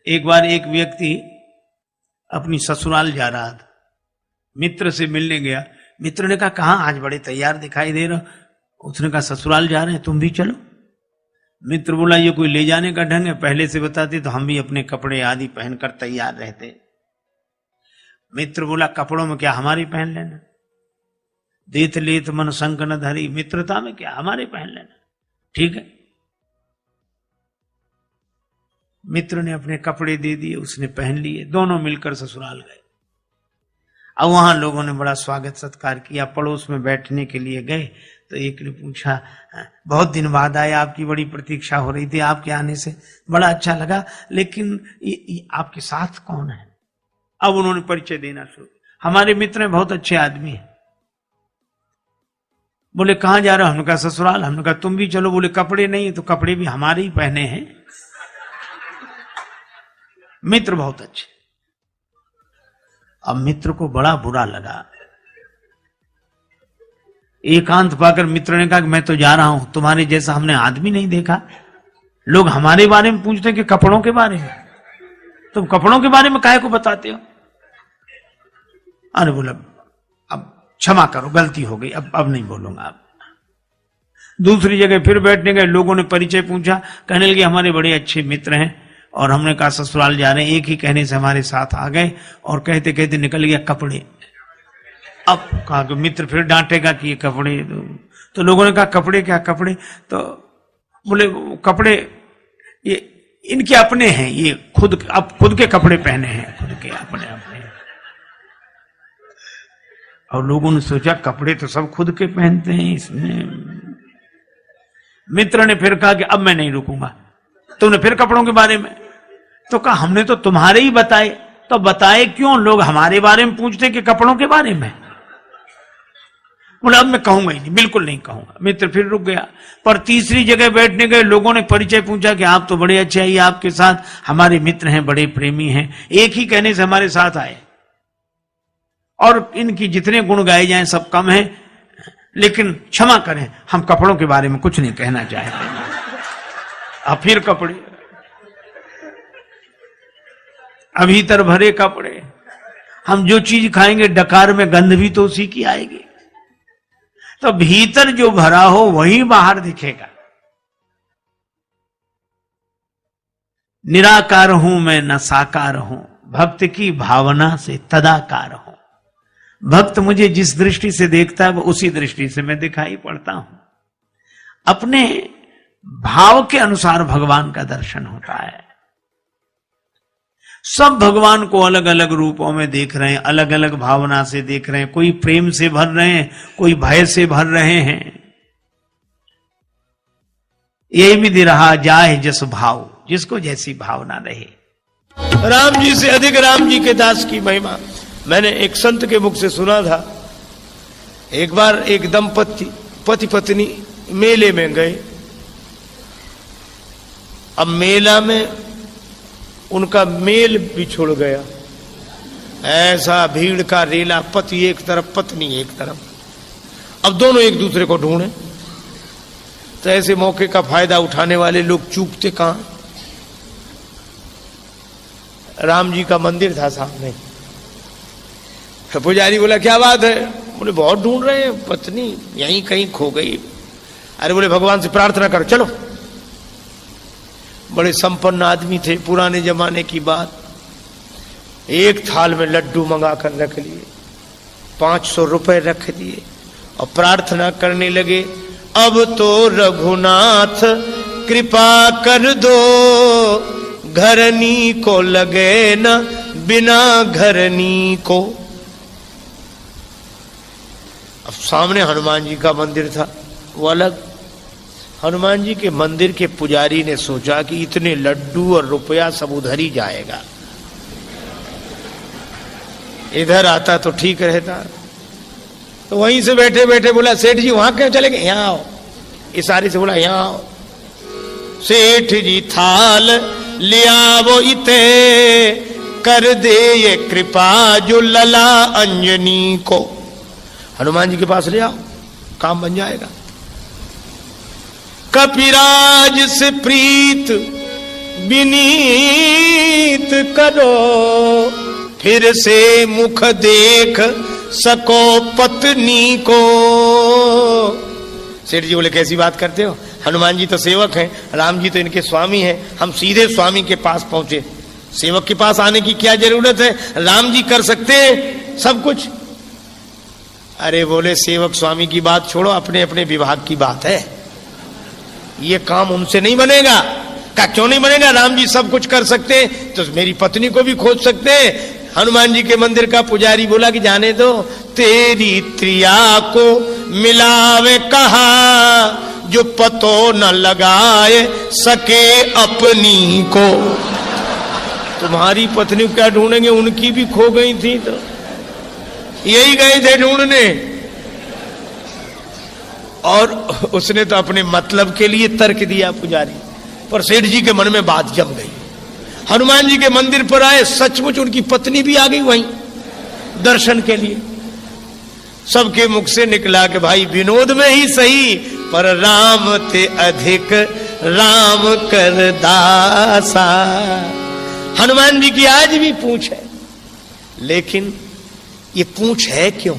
एक बार एक व्यक्ति अपनी ससुराल जा रहा था, मित्र से मिलने गया। मित्र ने कहा कहाँ आज बड़े तैयार दिखाई दे रहे हो। उसने कहा ससुराल जा रहे हैं, तुम भी चलो। मित्र बोला ये कोई ले जाने का ढंग है, पहले से बताते तो हम भी अपने कपड़े आदि पहनकर तैयार रहते। मित्र बोला कपड़ों में क्या हमारे पहन लेना, देत लेत मन संग न धरी, मित्रता में क्या हमारे पहन लेना, ठीक है। मित्र ने अपने कपड़े दे दिए, उसने पहन लिए, दोनों मिलकर ससुराल गए। अब वहां लोगों ने बड़ा स्वागत सत्कार किया। पड़ोस में बैठने के लिए गए तो एक ने पूछा बहुत दिन बाद आए, आपकी बड़ी प्रतीक्षा हो रही थी, आपके आने से बड़ा अच्छा लगा, लेकिन ये आपके साथ कौन है। अब उन्होंने परिचय देना शुरू, हमारे मित्र हैं, बहुत अच्छे आदमी हैं। बोले कहां जा रहे हो, हमने कहा ससुराल। हमने कहा तुम भी चलो। बोले कपड़े नहीं, तो कपड़े भी हमारे ही पहने हैं। मित्र बहुत अच्छे। अब मित्र को बड़ा बुरा लगा। एकांत पाकर मित्र ने कहा कि मैं तो जा रहा हूं, तुम्हारे जैसा हमने आदमी नहीं देखा। लोग हमारे बारे में पूछते हैं कि कपड़ों के बारे में, तुम कपड़ों के बारे में काहे को बताते हो। अरे बोला अब क्षमा करो, गलती हो गई, अब नहीं बोलूंगा। अब दूसरी जगह फिर बैठने गए, लोगों ने परिचय पूछा, कहने लगे हमारे बड़े अच्छे मित्र हैं, और हमने कहा ससुराल जा रहे हैं। एक ही कहने से हमारे साथ आ गए, और कहते कहते निकल गया कपड़े। अब कहा कि मित्र फिर डांटेगा कि ये कपड़े, तो लोगों ने कहा कपड़े क्या कपड़े, तो बोले कपड़े ये इनके अपने हैं, ये खुद के कपड़े पहने हैं, खुद के अपने अपने। और लोगों ने सोचा कपड़े तो सब खुद के पहनते हैं इसमें। मित्र ने फिर कहा कि अब मैं नहीं रुकूंगा, तुमने फिर कपड़ों के बारे में, तो कहा हमने तो तुम्हारे ही बताए। तो बताए क्यों, लोग हमारे बारे में पूछते कि कपड़ों के बारे में। बोला अब मैं कहूंगा ही नहीं, बिल्कुल नहीं कहूंगा। मित्र फिर रुक गया। पर तीसरी जगह बैठने गए, लोगों ने परिचय पूछा कि आप तो बड़े अच्छे हैं, आपके साथ हमारे मित्र हैं, बड़े प्रेमी हैं, एक ही कहने से हमारे साथ आए, और इनकी जितने गुण गाए जाएं सब कम है, लेकिन क्षमा करें हम कपड़ों के बारे में कुछ नहीं कहना चाहते। अब फिर कपड़े, अभी भीतर भरे कपड़े। हम जो चीज खाएंगे डकार में गंध भी तो उसी की आएगी, तो भीतर जो भरा हो वही बाहर दिखेगा। निराकार हूं मैं न साकार हूं, भक्त की भावना से तदाकार हूं। भक्त मुझे जिस दृष्टि से देखता है वो उसी दृष्टि से मैं दिखाई पड़ता हूं। अपने भाव के अनुसार भगवान का दर्शन होता है। सब भगवान को अलग अलग रूपों में देख रहे हैं, अलग अलग भावना से देख रहे हैं। कोई प्रेम से भर रहे हैं, कोई भय से भर रहे हैं। ये भी दे रहा जाए जस भाव, जिसको जैसी भावना रहे। राम जी से अधिक राम जी के दास की महिमा। मैंने एक संत के मुख से सुना था, एक बार एक दंपति पति पत्नी मेले में गए। अब मेला में उनका मेल बिछुड़ गया, ऐसा भीड़ का रेला, पति एक तरफ पत्नी एक तरफ। अब दोनों एक दूसरे को ढूंढे, तो ऐसे मौके का फायदा उठाने वाले लोग चूकते कहां। राम जी का मंदिर था सामने। पुजारी बोला क्या बात है। बोले बहुत ढूंढ रहे हैं, पत्नी यहीं कहीं खो गई। अरे बोले भगवान से प्रार्थना करो, चलो। बड़े संपन्न आदमी थे, पुराने जमाने की बात। एक थाल में लड्डू मंगा कर रख लिए, 500 रुपए रख दिए, और प्रार्थना करने लगे, अब तो रघुनाथ कृपा कर दो, घरनी को लगे न बिना घरनी को। अब सामने हनुमान जी का मंदिर था, वो अलग। हनुमान जी के मंदिर के पुजारी ने सोचा कि इतने लड्डू और रुपया सब उधर ही जाएगा, इधर आता तो ठीक रहता। तो वहीं से बैठे बैठे बोला सेठ जी वहां क्यों चले गए, यहां आओ। इशारे से बोला यहां आओ। सेठ जी थाल लिया वो इते, कर दे ये कृपा जो लला अंजनी को। हनुमान जी के पास ले आओ, काम बन जाएगा। कपिराज से प्रीत विनीत करो, फिर से मुख देख सको पत्नी को। सेठ जी बोले कैसी बात करते हो, हनुमान जी तो सेवक हैं, राम जी तो इनके स्वामी हैं, हम सीधे स्वामी के पास पहुंचे, सेवक के पास आने की क्या जरूरत है, राम जी कर सकते हैं सब कुछ। अरे बोले सेवक स्वामी की बात छोड़ो, अपने अपने विभाग की बात है, ये काम उनसे नहीं बनेगा। क्या क्यों नहीं बनेगा, राम जी सब कुछ कर सकते हैं तो मेरी पत्नी को भी खोज सकते हैं। हनुमान जी के मंदिर का पुजारी बोला कि जाने दो, तेरी त्रिया को मिलावे कहा, जो पतो न लगाए सके अपनी को। तुम्हारी पत्नी क्या ढूंढेंगे, उनकी भी खो गई थी तो यही गए थे ढूंढने। और उसने तो अपने मतलब के लिए तर्क दिया पुजारी, पर सेठ जी के मन में बात जम गई। हनुमान जी के मंदिर पर आए, सचमुच उनकी पत्नी भी आ गई वहीं दर्शन के लिए। सबके मुख से निकला कि भाई विनोद में ही सही, पर राम ते अधिक राम कर दासा। हनुमान जी की आज भी पूंछ है, लेकिन ये पूंछ है क्यों?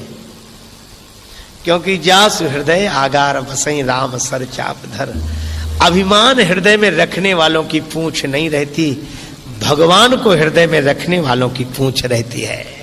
क्योंकि जासु हृदय आगार बसई राम सर चाप धर। अभिमान हृदय में रखने वालों की पूंछ नहीं रहती, भगवान को हृदय में रखने वालों की पूंछ रहती है।